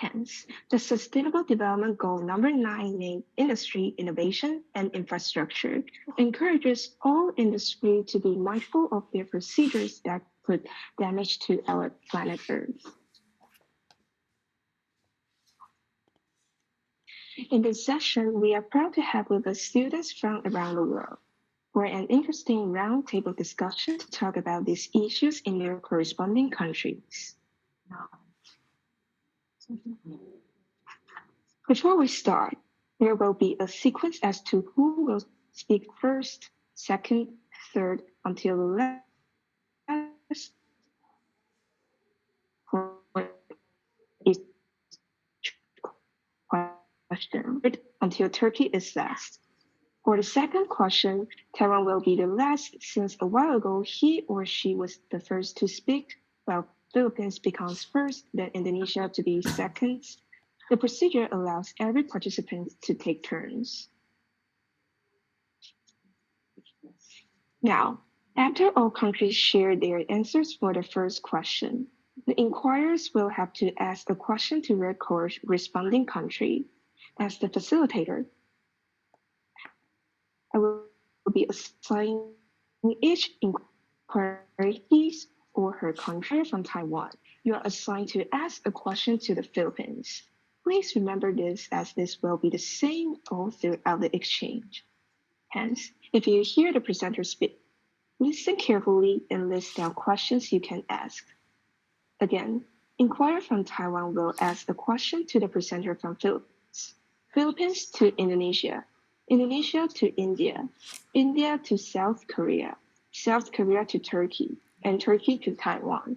Hence, the Sustainable Development Goal number 9, named Industry, Innovation, and Infrastructure, encourages all industry to be mindful of their procedures that put damage to our planet Earth. In this session, we are proud to have with us students from around the world for an interesting roundtable discussion to talk about these issues in their corresponding countries. Before we start, there will be a sequence as to who will speak first, second, third, until the last for each question, until Turkey is last. For the second question, Taiwan will be the last since a while ago he or she was the first to speak, while Philippines becomes first, then Indonesia to be second. The procedure allows every participant to take turns. Now, after all countries share their answers for the first question, the inquirers will have to ask a question to their corresponding country. As the facilitator, I will be assigning each inquiry his or her country from Taiwan. You are assigned to ask a question to the Philippines. Please remember this, as this will be the same all throughout the exchange. Hence, if you hear the presenter speak, listen carefully and list down questions you can ask. Again, inquirer from Taiwan will ask a question to the presenter from Philippines, Philippines to Indonesia, Indonesia to India, India to South Korea, South Korea to Turkey, and Turkey to Taiwan.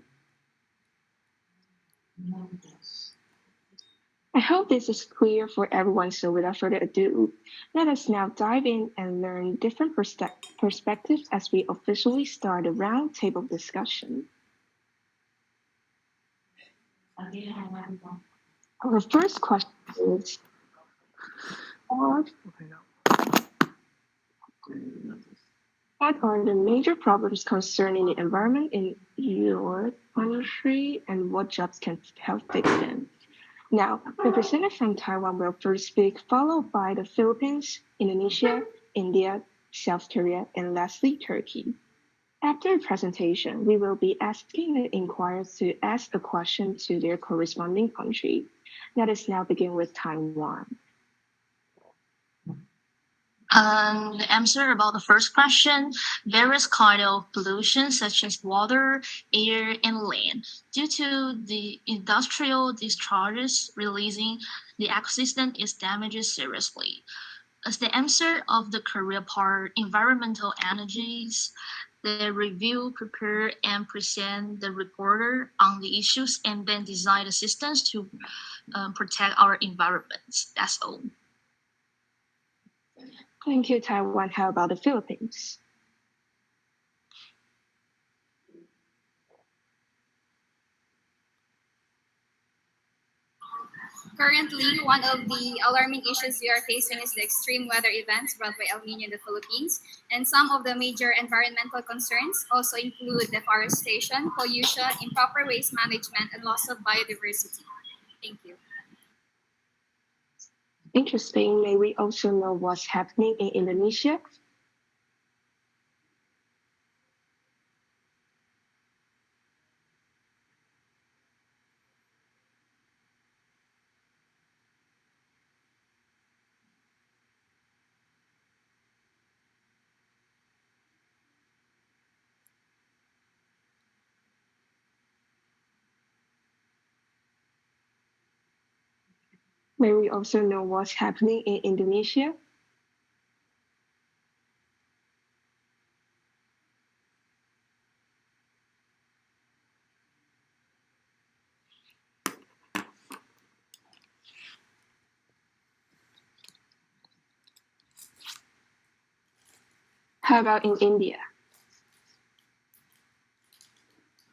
I hope this is clear for everyone, so without further ado, let us now dive in and learn different perspectives as we officially start a roundtable discussion. Our first question is, what are the major problems concerning the environment in your country, and what jobs can help fix them? Now, representatives from Taiwan will first speak, followed by the Philippines, Indonesia, India, South Korea, and lastly, Turkey. After the presentation, we will be asking the inquirers to ask a question to their corresponding country. Let us now begin with Taiwan. The answer about the first question, various kind of pollution such as water, air, and land. Due to the industrial discharges releasing, the ecosystem is damaged seriously. As the answer of the Korea part, environmental energies, the review, prepare, and present the reporter on the issues, and then design the systems to protect our environment. That's all. Thank you, Taiwan. How about the Philippines? Currently, one of the alarming issues we are facing is the extreme weather events brought by El Nino in the Philippines. And some of the major environmental concerns also include deforestation, pollution, improper waste management, and loss of biodiversity. Thank you. Interesting. May we also know what's happening in Indonesia? May we also know what's happening in Indonesia? How about in India?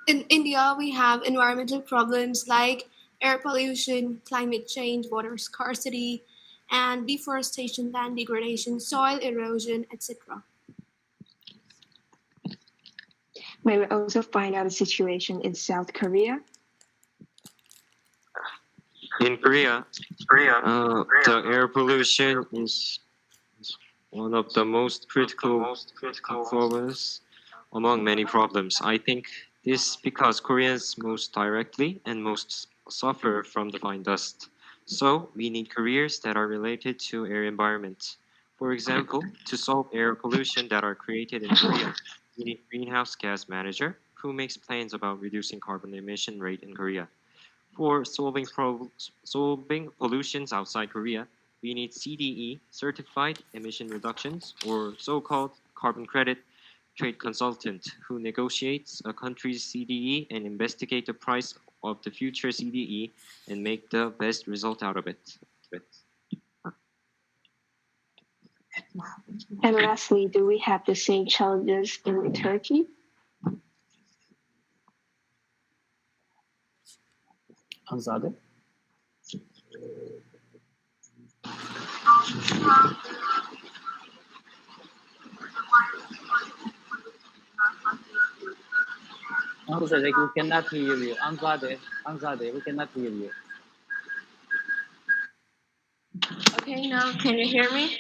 In India, we have environmental problems like air pollution, climate change, water scarcity, and deforestation, land degradation, soil erosion, etc. May we also find out the situation in South Korea? In Korea, the air pollution is one of the most critical problems among many problems. I think this because Koreans most directly and most suffer from the fine dust. So we need careers that are related to air environment. For example, to solve air pollution that are created in Korea, we need greenhouse gas manager who makes plans about reducing carbon emission rate in Korea. For solving pollutions outside Korea, we need CDE, Certified Emission Reductions, or so-called carbon credit trade consultant, who negotiates a country's CDE and investigate the price of the future CDE and make the best result out of it. And lastly, do we have the same challenges in Turkey? Anzade? Anzade, we cannot hear you. Anzade, we cannot hear you. Okay, now can you hear me?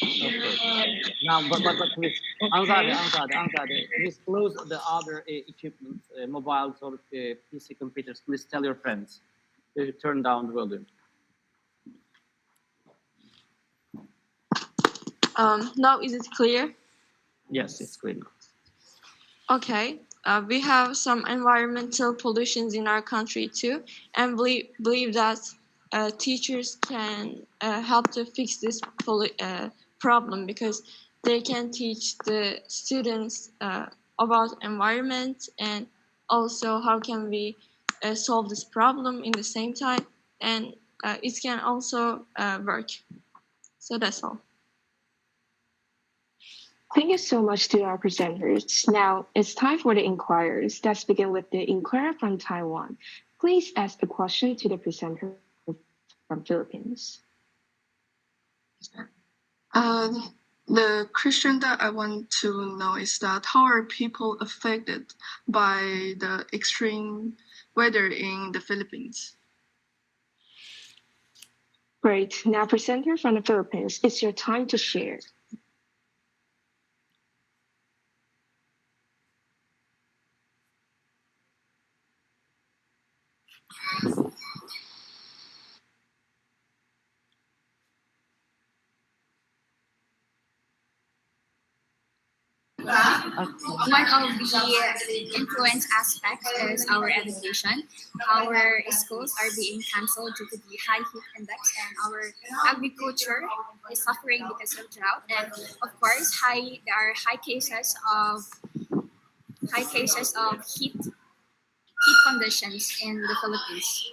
Okay. Now, but please, Anzade, please close the other equipment, mobiles or PC computers. Please tell your friends to turn down the volume. Now is it clear? Yes, it's clear. Okay. We have some environmental pollutions in our country too, and believe that teachers can help to fix this problem, because they can teach the students about environment and also how can we solve this problem in the same time, and it can also work. So that's all. Thank you so much to our presenters. Now it's time for the inquirers. Let's begin with the inquirer from Taiwan. Please ask the question to the presenter from Philippines. The question that I want to know is that how are people affected by the extreme weather in the Philippines? Great. Now, presenter from the Philippines, it's your time to share. One of the influence aspects is our education. Our schools are being cancelled due to the high heat index, and our agriculture is suffering because of drought. And of course, there are high cases of heat conditions in the Philippines.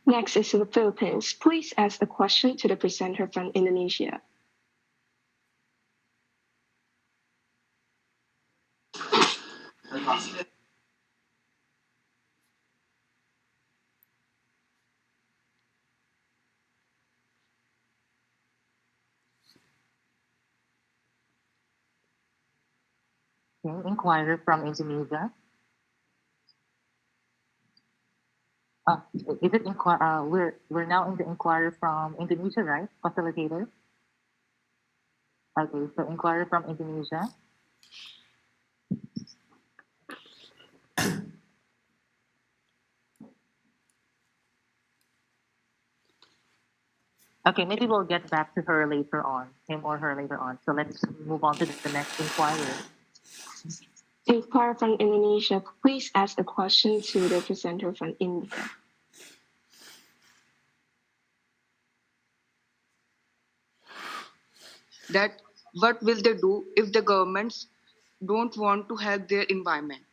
Next is the Philippines. Please ask the question to the presenter from Indonesia. Okay, inquirer from Indonesia. Is it we're now in the inquirer from Indonesia, right? Facilitator. Okay, so inquirer from Indonesia. Okay, maybe we'll get back to her later on, him or her later on. So let's move on to the next inquirer. Inquirer from Indonesia, please ask the question to the presenter from India. That what will they do if the governments don't want to help their environment?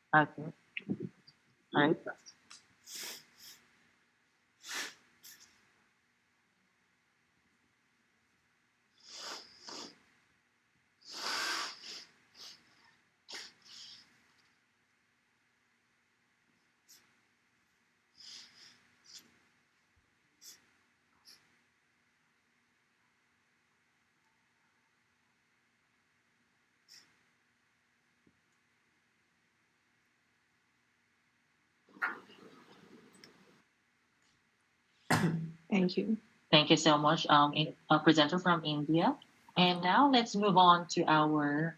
Okay. All right. Thank you. Thank you so much, presenter from India. And now let's move on to our.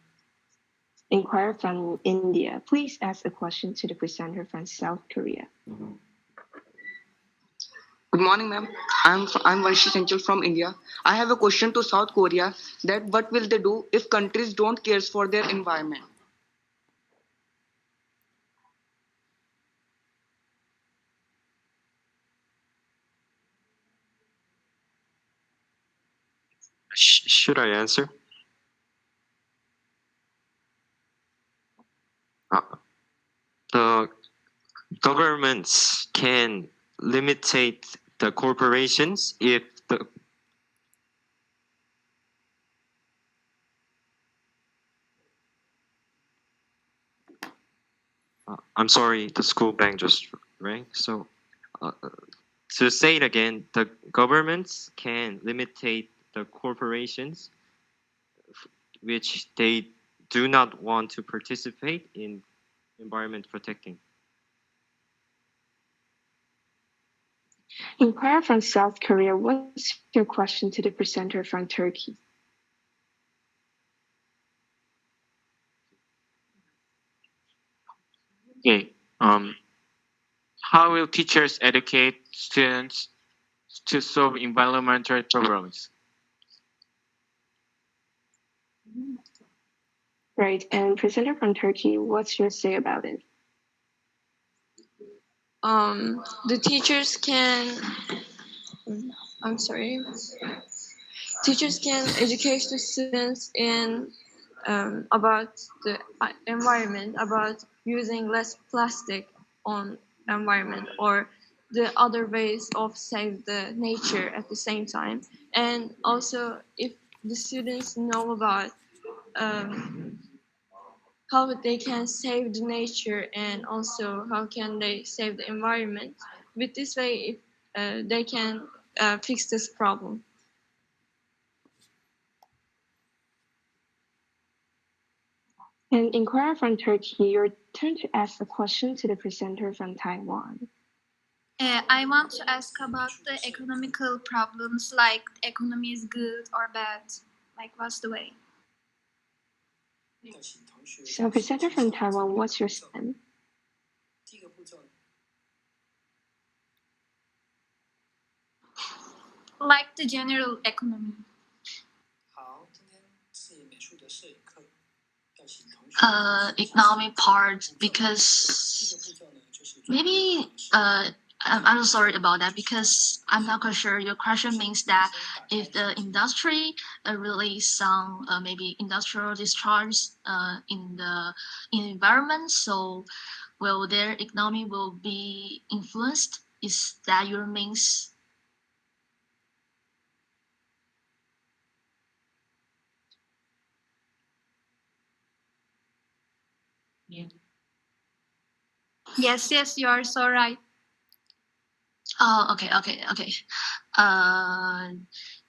Inquirer from India, please ask a question to the presenter from South Korea. Good morning, ma'am. I'm Vanshi Chanchal from India. I have a question to South Korea that what will they do if countries don't care for their environment? Should I answer? Uh, the governments can limitate the corporations if the I'm sorry, the school bell just rang. So, to say it again, the governments can limitate the corporations which they do not want to participate in environment protecting. Inquirer from South Korea, what's your question to the presenter from Turkey? Okay. How will teachers educate students to solve environmental problems? Right, and presenter from Turkey, what's your say about it? The teachers can. I'm sorry. Teachers can educate the students in about the environment, about using less plastic on environment, or the other ways of save the nature at the same time. And also, if the students know about how they can save the nature and also how can they save the environment, with this way, they can fix this problem. And inquirer from Turkey, your turn to ask a question to the presenter from Taiwan. I want to ask about the economical problems, like economy is good or bad. Like, what's the way? So, presenter from Taiwan, what's your stand? Like the general economy. Economic part, because maybe I'm sorry about that, because I'm not quite sure your question means that if the industry release some maybe industrial discharge in the environment, so will their economy will be influenced? Is that your means? Yes, you are so right. Oh, okay.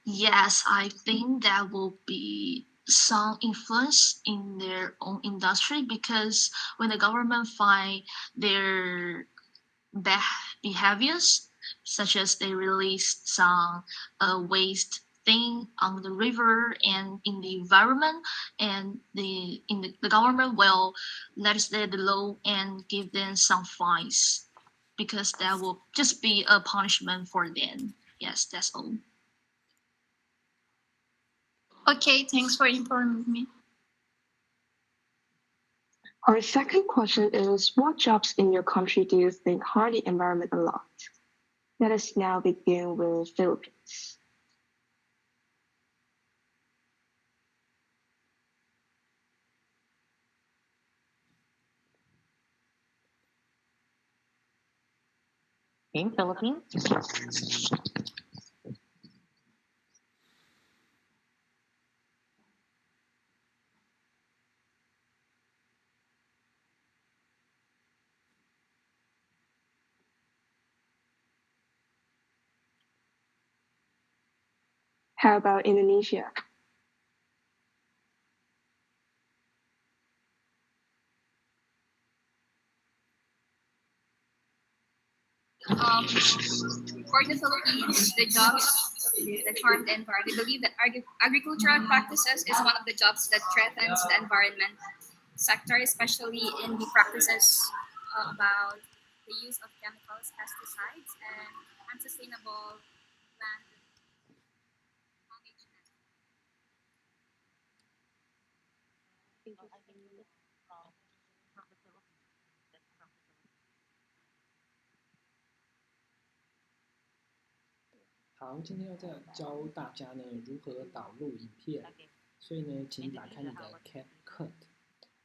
Yes, I think that will be some influence in their own industry, because when the government find their bad behaviors, such as they release some waste thing on the river and in the environment, and the government will legislate the law and give them some fines, because that will just be a punishment for them. Yes, that's all. Okay, thanks for informing me. Our second question is, what jobs in your country do you think harm the environment a lot? Let us now begin with Philippines. In Philippines. How about Indonesia? For the Philippines, the jobs that harm the environment. We believe that agricultural practices is one of the jobs that threatens the environment sector, especially in the practices about the use of chemicals, pesticides, and unsustainable land management. Thank you. From the Philippines. That's from the Philippines. 好，今天要再教大家呢如何导入影片， Okay. 所以呢，请打开你的 CapCut，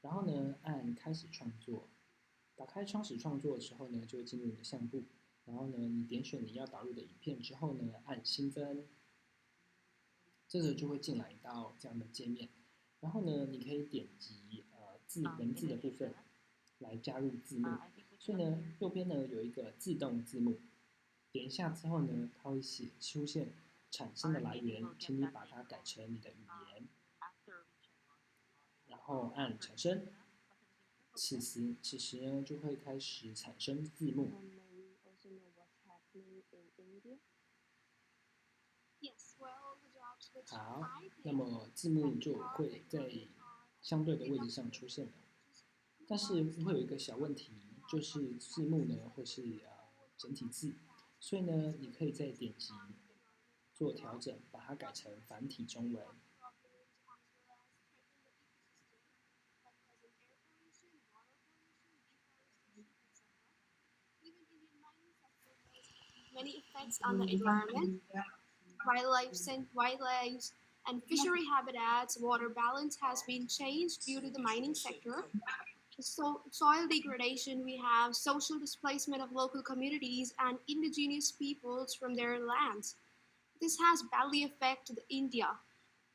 然后呢按开始创作。打开开始创作的时候呢，就会进入你的相簿，然后呢，你点选你要导入的影片之后呢，按新增，这时候就会进来到这样的界面，然后呢，你可以点击文字的部分来加入字幕，所以呢，右边呢有一个自动字幕。点一下之后呢，它会出现产生的来源，请你把它改成你的语言，然后按产生。此时呢就会开始产生字幕。好，那么字幕就会在相对的位置上出现了，但是会有一个小问题，就是字幕呢会是简体字。所以呢，你可以再点击做调整，把它改成繁体中文。Many effects on the environment, wildlife and fishery habitats, water balance has been changed due to the mining sector. Soil degradation, we have social displacement of local communities and indigenous peoples from their lands. This has badly affected India.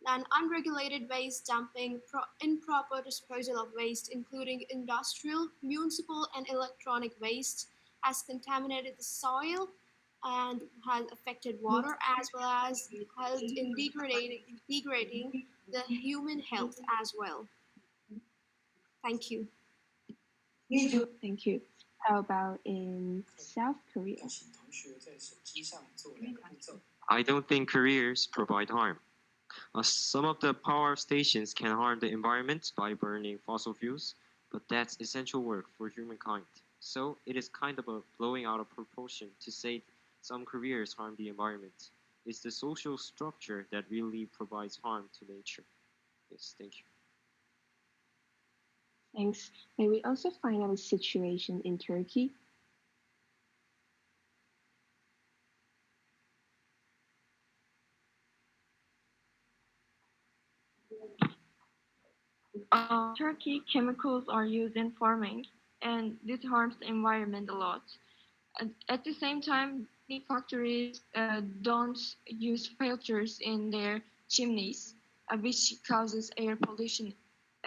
And unregulated waste dumping, improper disposal of waste, including industrial, municipal, and electronic waste, has contaminated the soil and has affected water as well as helped in degrading the human health as well. Thank you. Thank you. How about in South Korea? I don't think careers provide harm. Some of the power stations can harm the environment by burning fossil fuels, but that's essential work for humankind. So it is kind of a blowing out of proportion to say some careers harm the environment. It's the social structure that really provides harm to nature. Yes, thank you. Thanks. May we also find out a situation in Turkey? Turkey chemicals are used in farming, and this harms the environment a lot. At the same time, many factories don't use filters in their chimneys, which causes air pollution.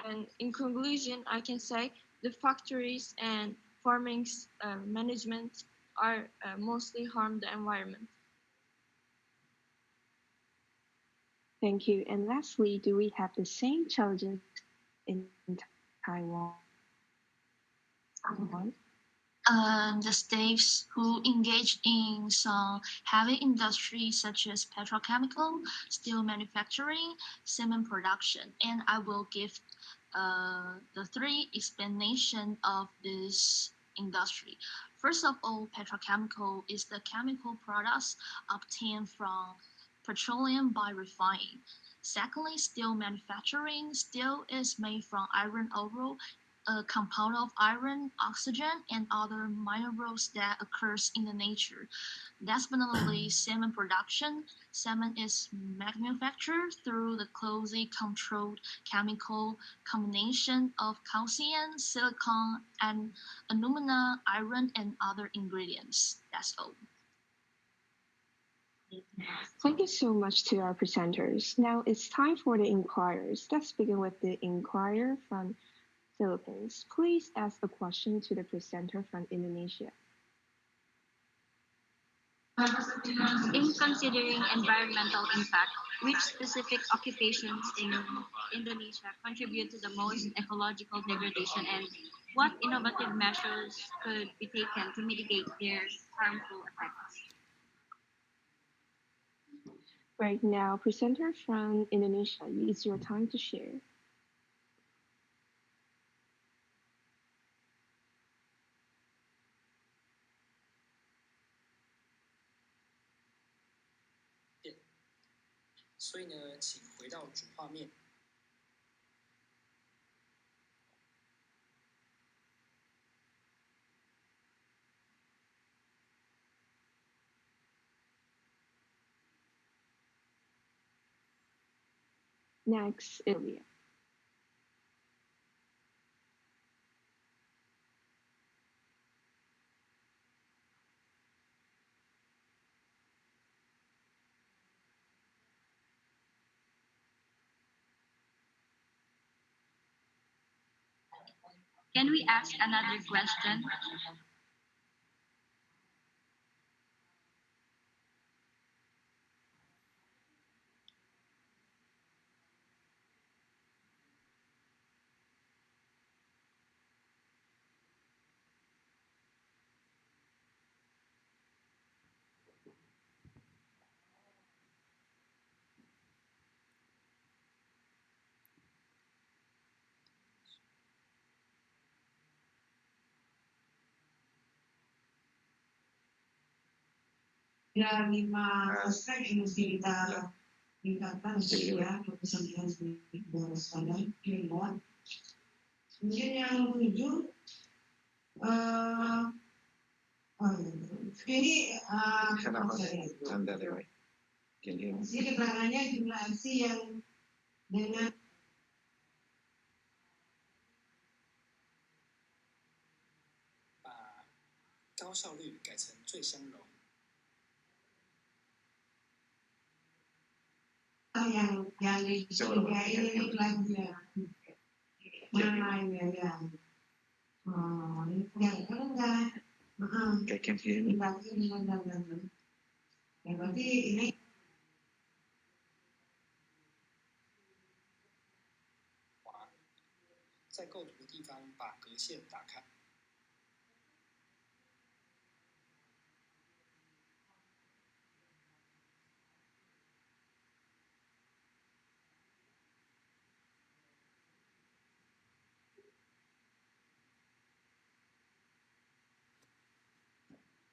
And in conclusion, I can say the factories and farming's management are mostly harm the environment. Thank you. And lastly, do we have the same challenges in Taiwan? The states who engage in some heavy industries such as petrochemical, steel manufacturing, cement production, and I will give the three explanation of this industry. First of all, petrochemical is the chemical products obtained from petroleum by refining. Secondly, steel manufacturing. Steel is made from iron ore, a compound of iron, oxygen, and other minerals that occurs in the nature. Last but not least, cement production. Cement is manufactured through the closely controlled chemical combination of calcium, silicon, and alumina, iron, and other ingredients. That's all. Thank you so much to our presenters. Now it's time for the inquirers. Let's begin with the inquirer from Philippines. Please ask a question to the presenter from Indonesia. In considering environmental impact, which specific occupations in Indonesia contribute to the most ecological degradation, and what innovative measures could be taken to mitigate their harmful effects? Right now, presenter from Indonesia, it's your time to share. Next, Ilya. Can we ask another question? Ada 5 aspek yang mesti kita tingkatkan ya kepersediaan boros pada ilmuwan. Kemudian yang 7 ini isi keterangannya jumlah aksi yang dengan 高效率改成最相容。 yang di ketiga ini pelajaran mana yang enggak berarti ini 在构图的地方把格线打开。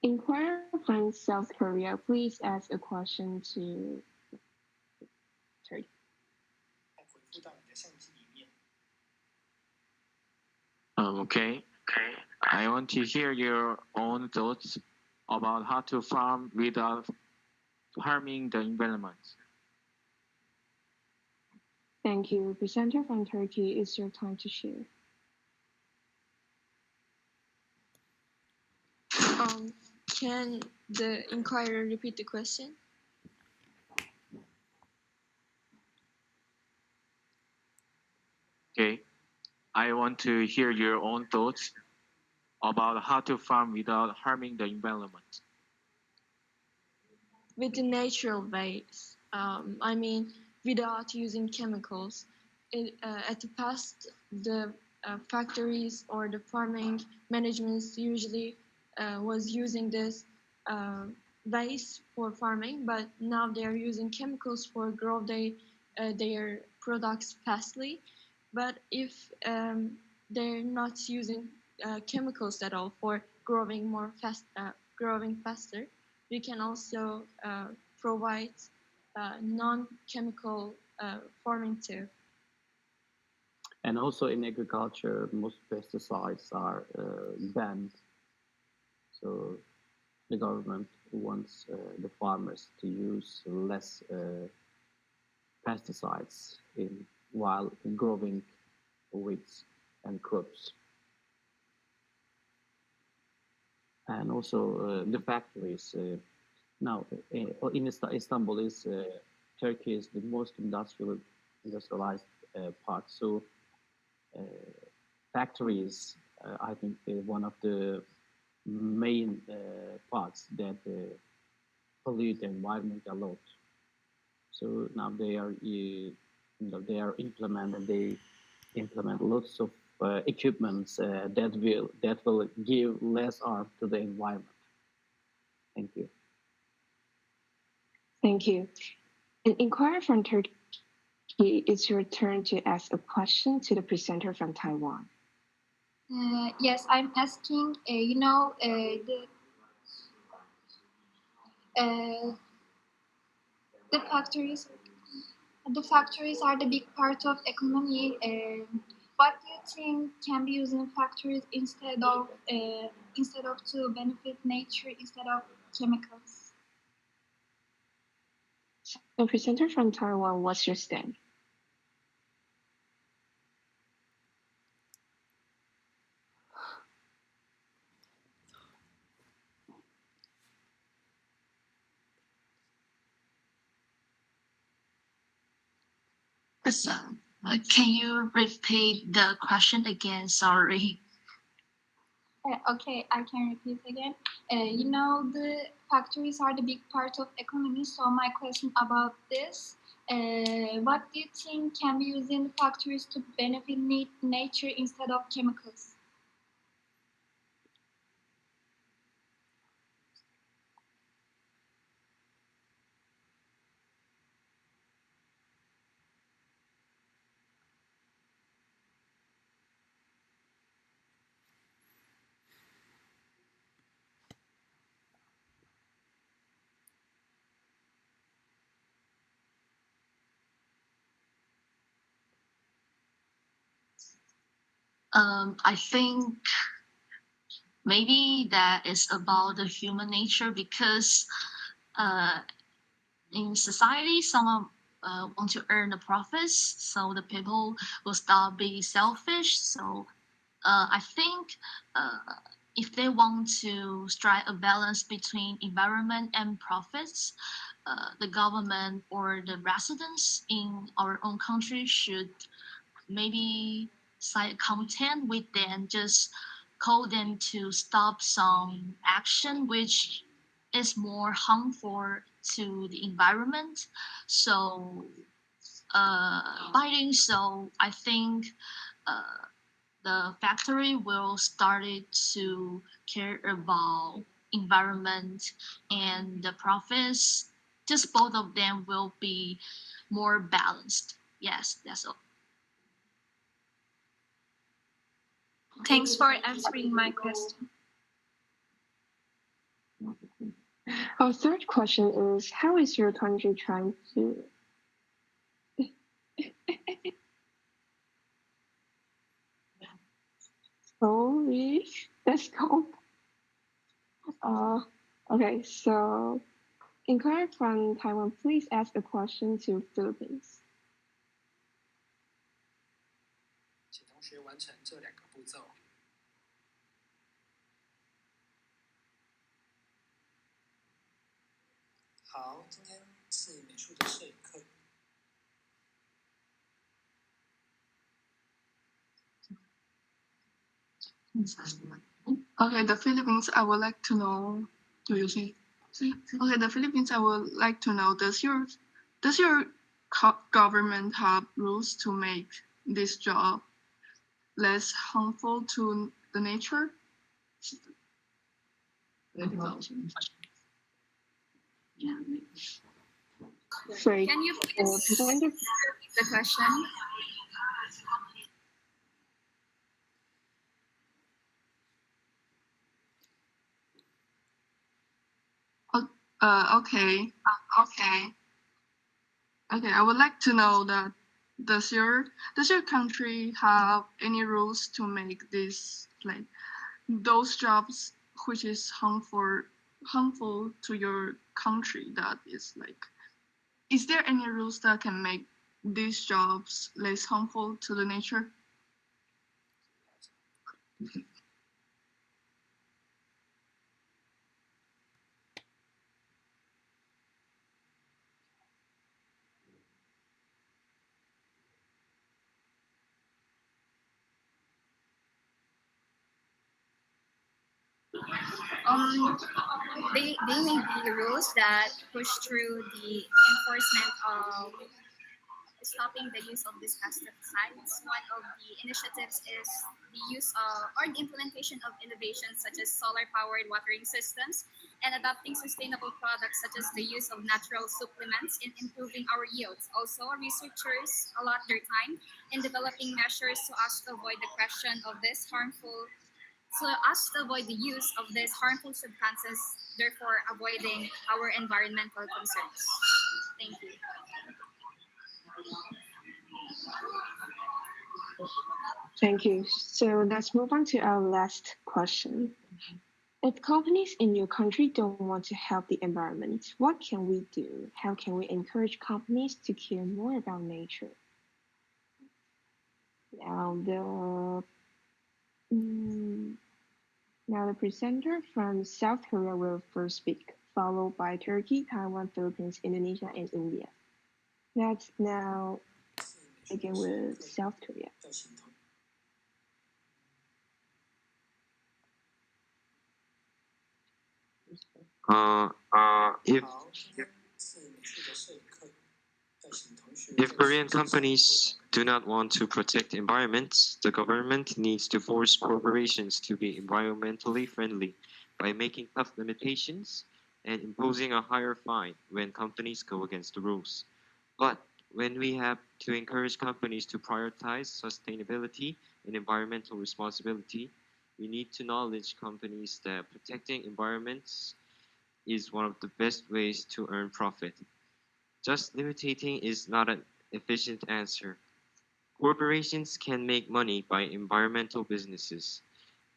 Inquirer from South Korea, please ask a question to Turkey. 回复到你的相机里面。 Okay. I want to hear your own thoughts about how to farm without harming the environment. Thank you. Presenter from Turkey, it's your time to share. Can the inquirer repeat the question? Okay. I want to hear your own thoughts about how to farm without harming the environment. With the natural ways, I mean, without using chemicals. At the past, the factories or the farming managements usually was using this waste for farming, but now they are using chemicals for grow their products fastly. But if they're not using chemicals at all for growing faster, we can also provide non-chemical farming too. And also in agriculture, most pesticides are banned. So the government wants the farmers to use less pesticides while growing wheat and crops. And also the factories. Now in Istanbul Turkey is the most industrialized part. So factories, I think, one of the main parts that pollute the environment a lot. So now they implement lots of equipments that will give less harm to the environment. Thank you. Thank you. An inquiry from Turkey, it's your turn to ask a question to the presenter from Taiwan. Yes, I'm asking, uh, the factories. The factories are the big part of economy. What do you think can be used in factories instead of to benefit nature instead of chemicals? The presenter from Taiwan, what's your stand? Can you repeat the question again? Sorry. Okay, I can repeat again. The factories are the big part of economy. So my question about this, what do you think can be used in the factories to benefit nature instead of chemicals? I think maybe that is about the human nature because in society, someone want to earn the profits, so the people will start being selfish. So I think if they want to strike a balance between environment and profits, the government or the residents in our own country should maybe cite content with them, just call them to stop some action which is more harmful to the environment. So by doing so, I think the factory will start to care about environment and the profits. Just both of them will be more balanced. Yes, that's all. Thanks for answering my question. Our third question is, how is your country trying to Sorry, let's go. Okay, so inquiry from Taiwan, please ask a question to Philippines. 请同学完成这2个步骤。好，今天是美术的摄影课。Okay, the Philippines, I would like to know. Do you see? Okay, the Philippines, I would like to know. Does your government have rules to make this job less harmful to the nature? Sorry. Can you please repeat the question? Okay. I would like to know that does your country have any rules to make this like those jobs which is harmful to your country, that is there any rules that can make these jobs less harmful to the nature? They may be rules that push through the enforcement of stopping the use of these pesticides. One of the initiatives is the use or the implementation of innovations such as solar-powered watering systems and adopting sustainable products such as the use of natural supplements in improving our yields. Also, researchers allot their time in developing measures so as to avoid the question of this harmful so as to avoid the use of these harmful substances, therefore avoiding our environmental concerns. Thank you. Thank you. So let's move on to our last question. If companies in your country don't want to help the environment, what can we do? How can we encourage companies to care more about nature? Now the presenter from South Korea will first speak, followed by Turkey, Taiwan, Philippines, Indonesia, and India. Let's now begin with South Korea. If Korean companies do not want to protect environments, the government needs to force corporations to be environmentally friendly by making tough limitations and imposing a higher fine when companies go against the rules. But when we have to encourage companies to prioritize sustainability and environmental responsibility, we need to knowledge companies that protecting environments is one of the best ways to earn profit. Just limiting is not an efficient answer. Corporations can make money by environmental businesses.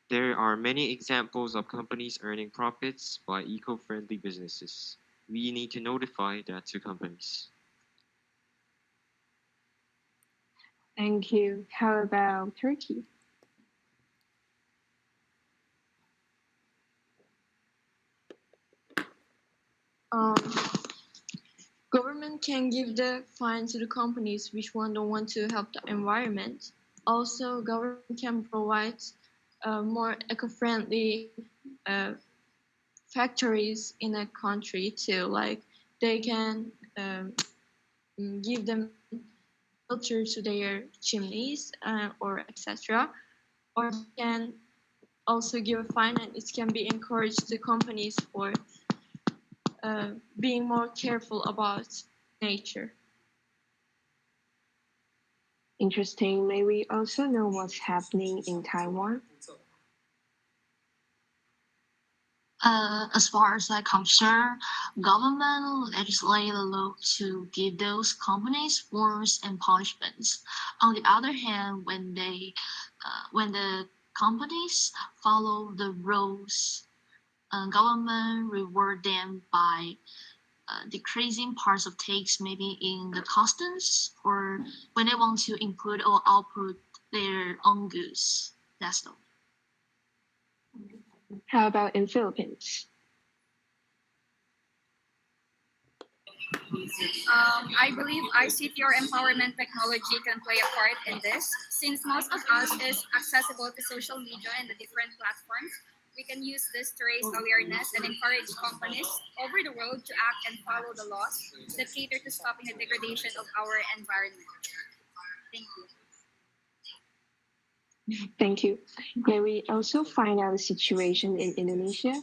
There are many examples of companies earning profits by eco-friendly businesses. We need to notify that to companies. Thank you. How about Turkey? Government can give the fine to the companies which one don't want to help the environment. Also, government can provide more eco-friendly factories in a country too. Like they can give them filter to their chimneys or etc. Or they can also give a fine, and it can be encouraged the companies for being more careful about nature. Interesting. May we also know what's happening in Taiwan? As far as I'm concerned, government legislate a law to give those companies force and punishments. On the other hand, when the companies follow the rules, government reward them by decreasing parts of tax, maybe in the customs, or when they want to include or output their own goods. That's all. How about in Philippines? I believe ICT or empowerment technology can play a part in this, since most of us is accessible to social media and the different platforms. We can use this to raise awareness and encourage companies over the world to act and follow the laws that cater to stopping the degradation of our environment. Thank you. Thank you. May we also find out the situation in Indonesia?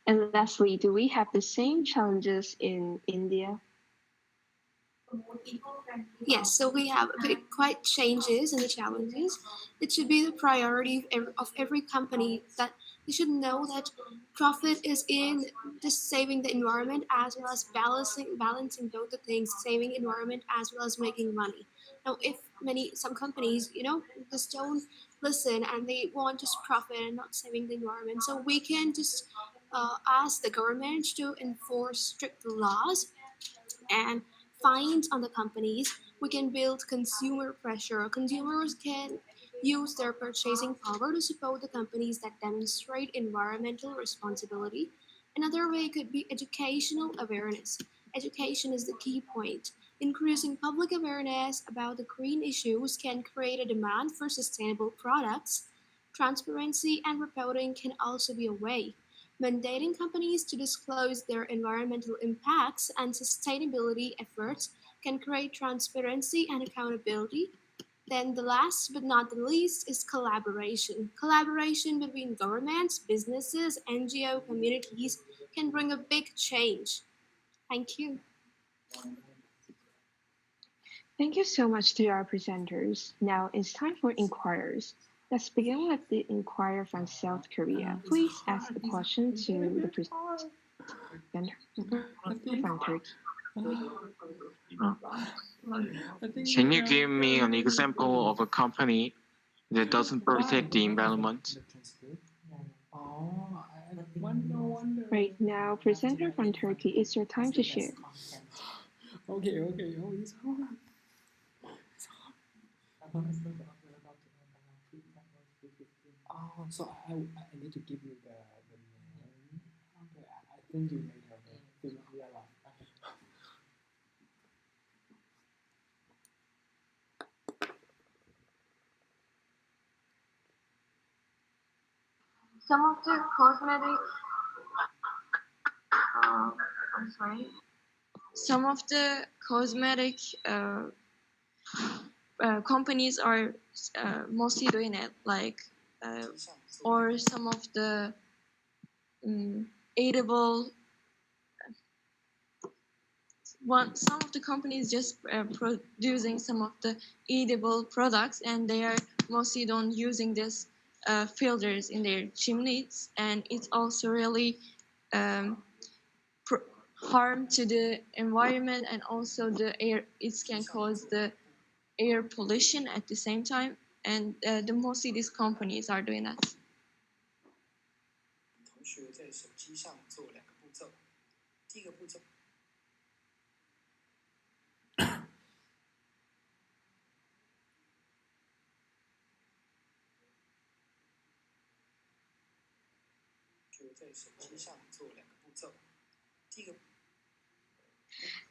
And lastly, do we have the same challenges in India? Yes, so we have quite changes in the challenges. It should be the priority of every company that they should know that profit is in just saving the environment as well as balancing both the things, saving environment as well as making money. Now, if some companies, just don't listen and they want just profit and not saving the environment, so we can just ask the government to enforce strict laws and fines on the companies. We can build consumer pressure. Consumers can use their purchasing power to support the companies that demonstrate environmental responsibility. Another way could be educational awareness. Education is the key point. Increasing public awareness about the green issues can create a demand for sustainable products. Transparency and reporting can also be a way. Mandating companies to disclose their environmental impacts and sustainability efforts can create transparency and accountability. Then the last but not the least is collaboration. Collaboration between governments, businesses, NGO communities can bring a big change. Thank you. Thank you so much to our presenters. Now it's time for inquirers. Let's begin with the inquirer from South Korea. Please ask the question to the presenter from Turkey. Can you give me an example of a company that doesn't protect the environment? Right now, presenter from Turkey, it's your time to share. Okay. Oh, it's hard. Oh, so I need to give you the name. Okay, I think you may have figured it out. Some of the cosmetic, I'm sorry. Some of the cosmetic companies are mostly doing it, like, or some of the edible. Some of the companies just producing some of the edible products, and they are mostly don't using this filters in their chimneys, and it's also really harm to the environment and also the air. It can cause the air pollution at the same time, and mostly these companies are doing that. 同学在手机上做2个步骤，第一个步骤。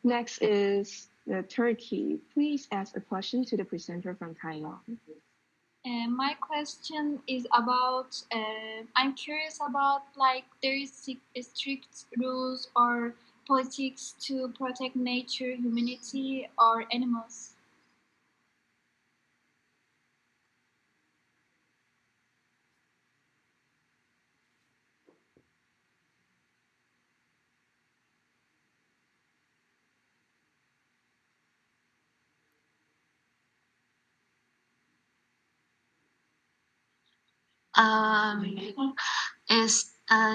Next is the Turkey. Please ask a question to the presenter from Taiwan. My question is about, I'm curious about, like, there is strict rules or politics to protect nature, humanity, or animals.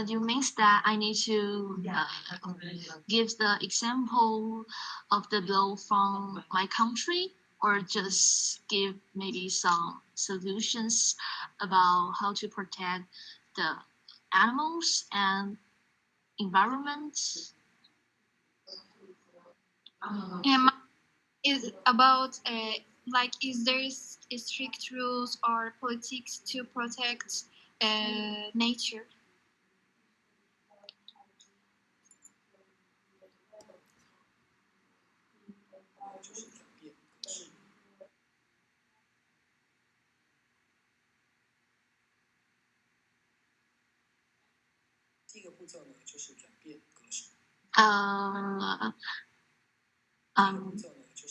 You means that I need to give the example of the law from my country, or just give maybe some solutions about how to protect the animals and environment? Is about like, is there strict rules or politics to protect nature?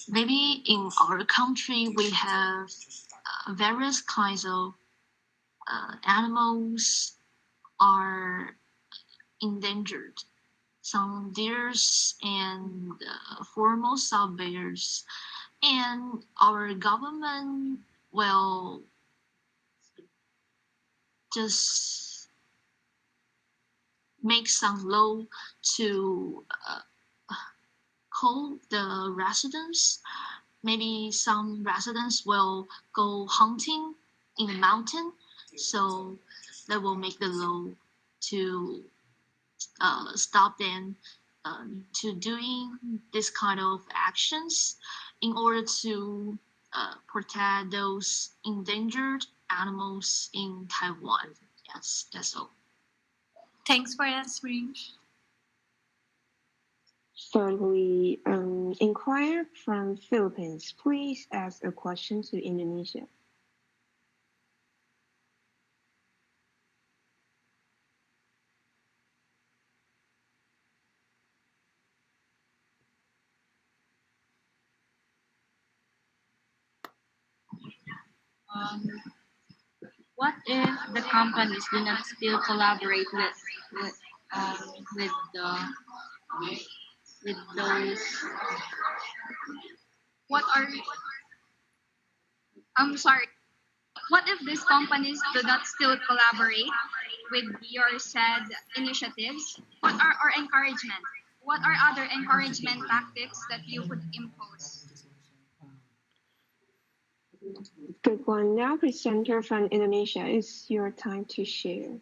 Maybe in our country we have various kinds of animals are endangered. Some deers and Formosa bears, and our government will just make some law to call the residents. Maybe some residents will go hunting in the mountain, so they will make the law to stop them to doing this kind of actions in order to protect those endangered animals in Taiwan. Yes, that's all. Thanks for answering. Thirdly, inquire from Philippines. Please ask a question to Indonesia. What if the companies do not still collaborate with those? What are I'm sorry. What if these companies do not still collaborate with your said initiatives? What are our encouragement? What are other encouragement tactics that you could impose? Good one. Now, presenter from Indonesia, it's your time to share.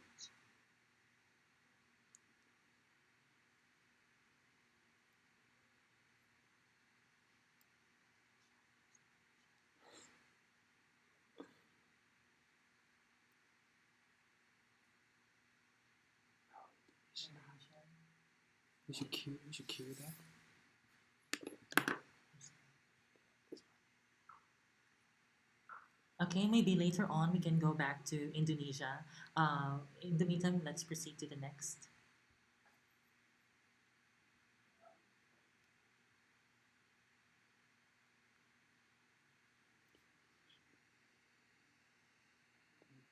We should cue that. Okay, maybe later on we can go back to Indonesia. In the meantime, let's proceed to the next.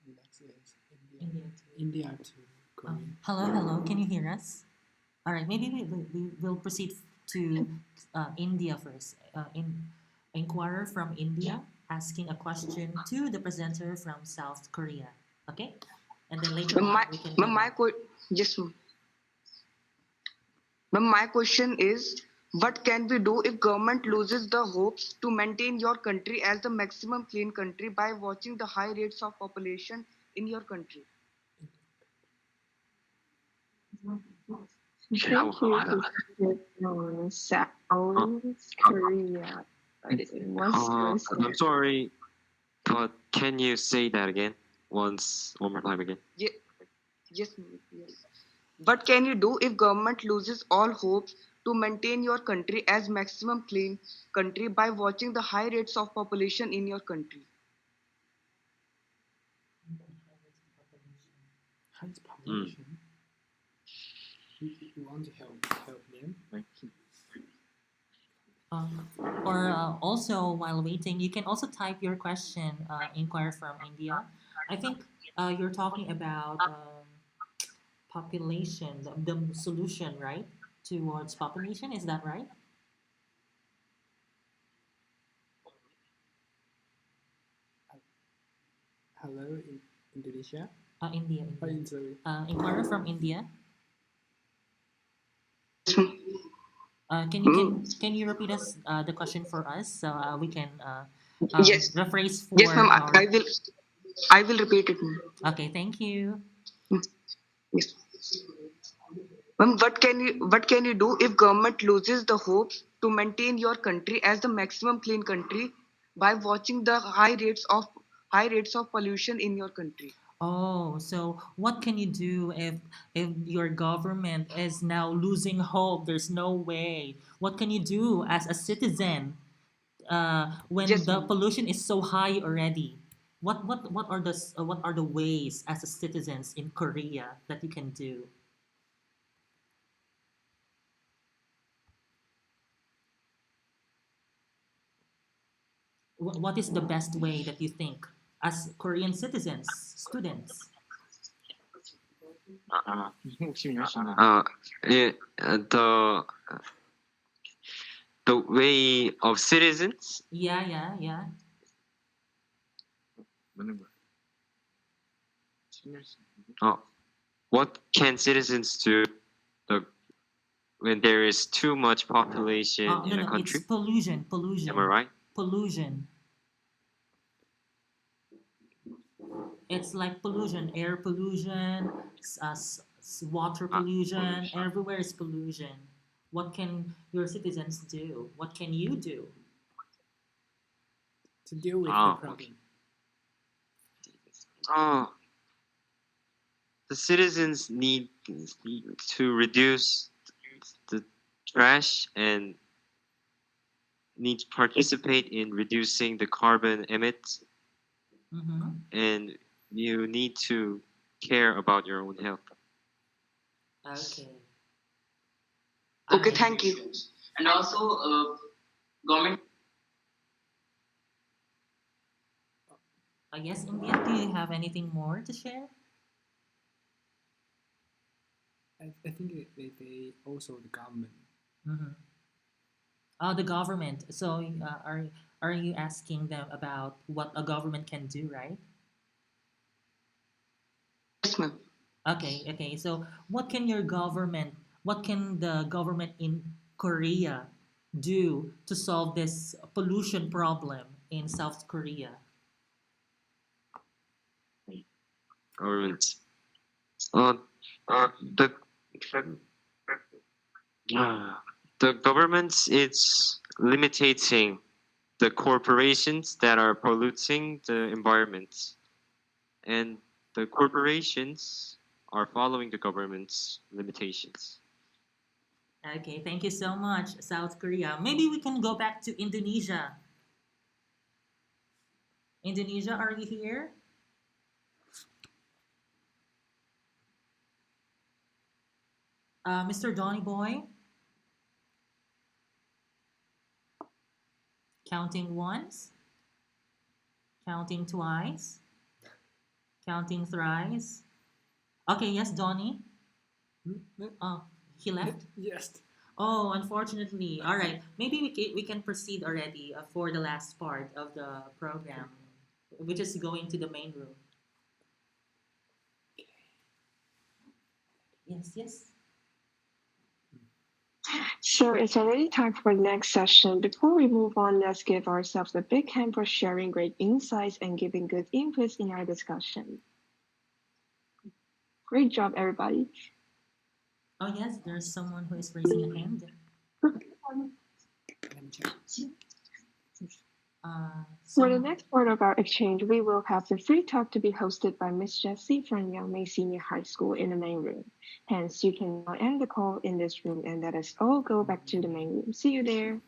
Next is India to Korea. Hello, can you hear us? All right, maybe we will proceed to India first. Inquirer from India asking a question to the presenter from South Korea. Okay, and then later on we can. Yes, ma'am. Ma'am, my question is, what can we do if government loses the hopes to maintain your country as the maximum clean country by watching the high rates of population in your country? Thank you for South Korea. I'm sorry, but can you say that again? One more time again. Yes, ma'am. Yes. What can you do if government loses all hopes to maintain your country as maximum clean country by watching the high rates of population in your country? High population. You want to help them? Or also while waiting, you can also type your question. Inquire from India. I think you're talking about population, the solution, right, towards population. Is that right? Hello, Indonesia. India. Sorry. Inquirer from India. Can you repeat us the question for us so we can Yes. rephrase for Yes, ma'am. our... I will repeat it, ma'am. Okay, thank you. Yes. Ma'am, what can you do if government loses the hopes to maintain your country as the maximum clean country by watching the high rates of pollution in your country? Oh, so what can you do if your government is now losing hope? There's no way. What can you do as a citizen when Yes, the ma'am. pollution is so high already? What are the ways as a citizens in Korea that you can do? What is the best way that you think as Korean citizens, students? The way of citizens. Yeah. What can citizens do when there is too much population in a country? It's pollution. Am I right? Pollution. It's like pollution, air pollution, water pollution. Everywhere is pollution. What can your citizens do? What can you do to deal with the problem? The citizens need to reduce the trash and need to participate in reducing the carbon emits, Mm-hmm. and you need to care about your own health. Okay. Okay, Alright. thank you. And also, government. Yes, India, do you have anything more to share? I think they also the government. Mm-hmm. Oh, the government. So, are you asking them about what a government can do, right? Yes, ma'am. Okay, okay. So, what can the government in Korea do to solve this pollution problem in South Korea? Governments. Uh, the the governments it's limiting the corporations that are polluting the environment, and the corporations are following the government's limitations. Okay, thank you so much, South Korea. Maybe we can go back to Indonesia. Indonesia, are you here? Mr. Donny Boy? Counting once, counting twice, counting thrice. Okay, yes, Donny. Oh, he left? Yes. Oh, unfortunately. All right. Maybe we can proceed already for the last part of the program, which is going to the main room. Yes, yes. So it's already time for the next session. Before we move on, let's give ourselves a big hand for sharing great insights and giving good inputs in our discussion. Great job, everybody. Oh, yes, there's someone who is raising a hand. For the next part of our exchange, we will have the free talk to be hosted by Miss Jessie from Yangmei Senior High School in the main room. Hence, you can now end the call in this room and let us all go back to the main room. See you there.